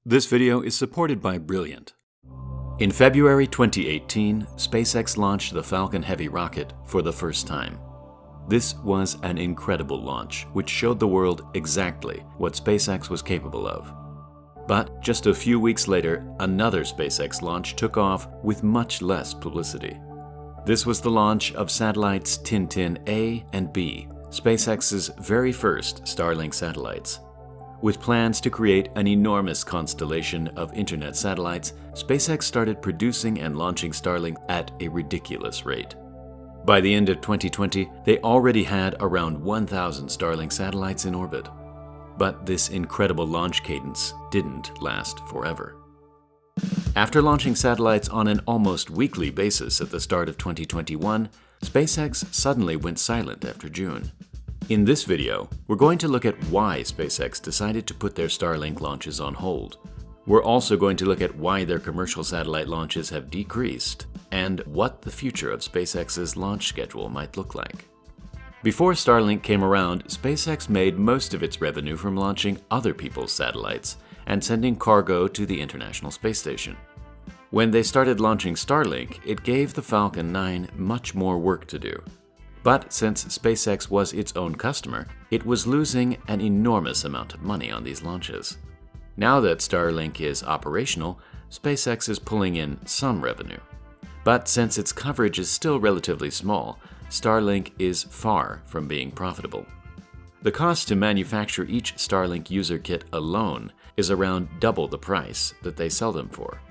This video is supported by Brilliant. In February 2018, SpaceX launched the Falcon Heavy rocket for the first time. This was an incredible launch, which showed the world exactly what SpaceX was capable of. But just a few weeks later, another SpaceX launch took off with much less publicity. This was the launch of satellites Tintin A and B, SpaceX's very first Starlink satellites. With plans to create an enormous constellation of internet satellites, SpaceX started producing and launching Starlink at a ridiculous rate. By the end of 2020, they already had around 1,000 Starlink satellites in orbit. But this incredible launch cadence didn't last forever. After launching satellites on an almost weekly basis at the start of 2021, SpaceX suddenly went silent after June. In this video, we're going to look at why SpaceX decided to put their Starlink launches on hold. We're also going to look at why their commercial satellite launches have decreased and what the future of SpaceX's launch schedule might look like. Before Starlink came around, SpaceX made most of its revenue from launching other people's satellites and sending cargo to the International Space Station. When they started launching Starlink, it gave the Falcon 9 much more work to do. But since SpaceX was its own customer, it was losing an enormous amount of money on these launches. Now that Starlink is operational, SpaceX is pulling in some revenue. But since its coverage is still relatively small, Starlink is far from being profitable. The cost to manufacture each Starlink user kit alone is around double the price that they sell them for.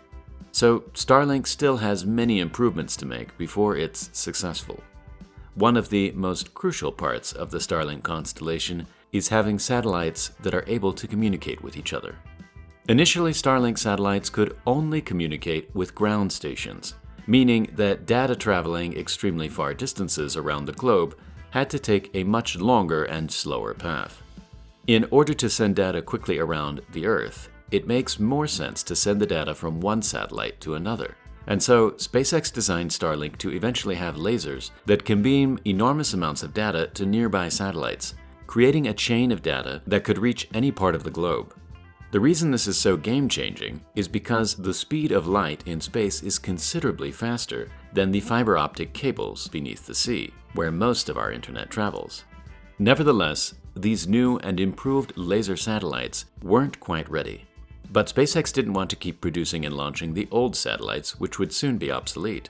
So Starlink still has many improvements to make before it's successful. One of the most crucial parts of the Starlink constellation is having satellites that are able to communicate with each other. Initially, Starlink satellites could only communicate with ground stations, meaning that data traveling extremely far distances around the globe had to take a much longer and slower path. In order to send data quickly around the Earth, it makes more sense to send the data from one satellite to another. And so, SpaceX designed Starlink to eventually have lasers that can beam enormous amounts of data to nearby satellites, creating a chain of data that could reach any part of the globe. The reason this is so game-changing is because the speed of light in space is considerably faster than the fiber optic cables beneath the sea, where most of our internet travels. Nevertheless, these new and improved laser satellites weren't quite ready. But SpaceX didn't want to keep producing and launching the old satellites, which would soon be obsolete.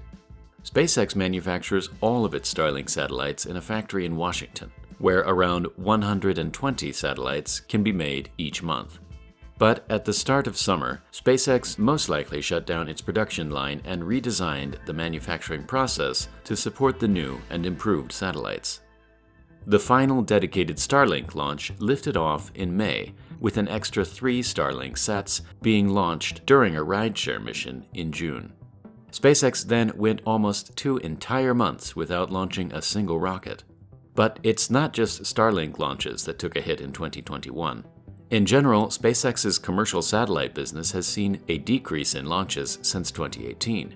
SpaceX manufactures all of its Starlink satellites in a factory in Washington, where around 120 satellites can be made each month. But at the start of summer, SpaceX most likely shut down its production line and redesigned the manufacturing process to support the new and improved satellites. The final dedicated Starlink launch lifted off in May, with an extra 3 Starlink sets being launched during a rideshare mission in June. SpaceX then went almost 2 entire months without launching a single rocket. But it's not just Starlink launches that took a hit in 2021. In general, SpaceX's commercial satellite business has seen a decrease in launches since 2018.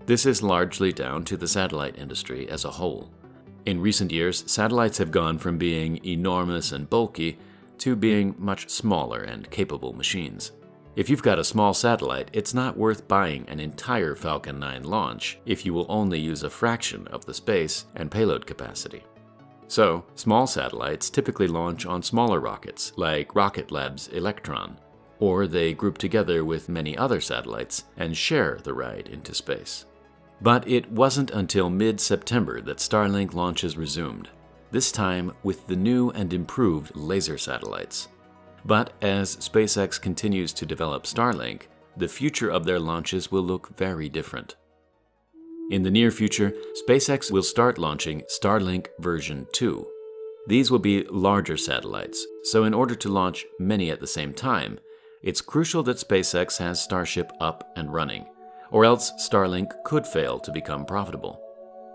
This is largely down to the satellite industry as a whole. In recent years, satellites have gone from being enormous and bulky to being much smaller and capable machines. If you've got a small satellite, it's not worth buying an entire Falcon 9 launch if you will only use a fraction of the space and payload capacity. So, small satellites typically launch on smaller rockets, like Rocket Lab's Electron, or they group together with many other satellites and share the ride into space. But it wasn't until mid-September that Starlink launches resumed, this time with the new and improved laser satellites. But as SpaceX continues to develop Starlink, the future of their launches will look very different. In the near future, SpaceX will start launching Starlink version 2. These will be larger satellites, so in order to launch many at the same time, it's crucial that SpaceX has Starship up and running, or else Starlink could fail to become profitable.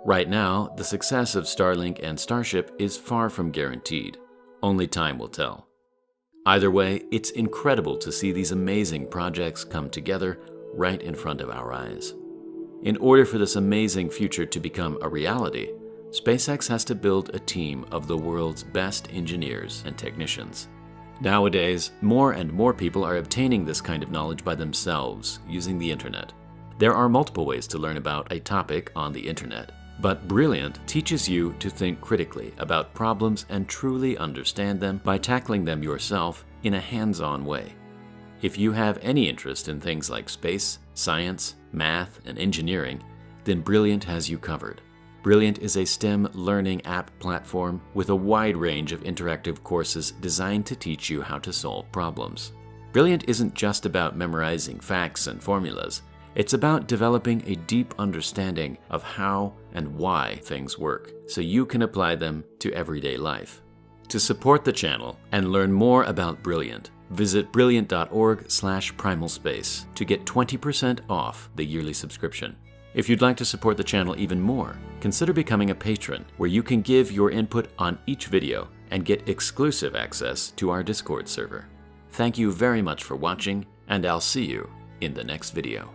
Right now, the success of Starlink and Starship is far from guaranteed. Only time will tell. Either way, it's incredible to see these amazing projects come together right in front of our eyes. In order for this amazing future to become a reality, SpaceX has to build a team of the world's best engineers and technicians. Nowadays, more and more people are obtaining this kind of knowledge by themselves using the internet. There are multiple ways to learn about a topic on the internet, but Brilliant teaches you to think critically about problems and truly understand them by tackling them yourself in a hands-on way. If you have any interest in things like space, science, math, and engineering, then Brilliant has you covered. Brilliant is a STEM learning app platform with a wide range of interactive courses designed to teach you how to solve problems. Brilliant isn't just about memorizing facts and formulas. It's about developing a deep understanding of how and why things work, so you can apply them to everyday life. To support the channel and learn more about Brilliant, visit brilliant.org/primalspace to get 20% off the yearly subscription. If you'd like to support the channel even more, consider becoming a patron, where you can give your input on each video and get exclusive access to our Discord server. Thank you very much for watching, and I'll see you in the next video.